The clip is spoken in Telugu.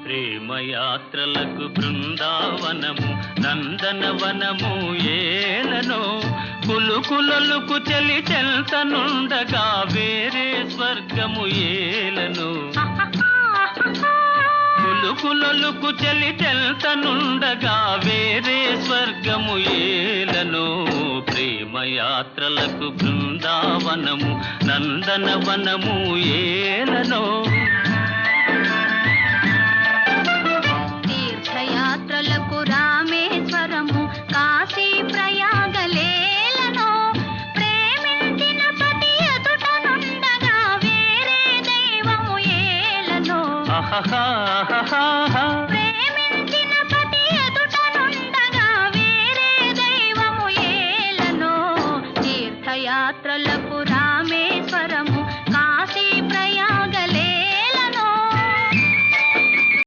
ప్రేమయాత్రలకు బృందావనము నందనవనము ఏలనో కులుకులొలుకు చెలి చెల్తనుండగా వేరే స్వర్గము ఏలనో కులుకులొలుకు చెలి చెల్తనుండగా వేరే స్వర్గము ఏలనో ప్రేమయాత్రలకు బృందావనము నందనవనము ఏలనో తీర్థయాత్రలకు రామేశ్వరము కాశీ ప్రయాగలేలనో ప్రేమించిన పతి ఎదుటనుండగా వేరే దైవము ఏలనో ఆహా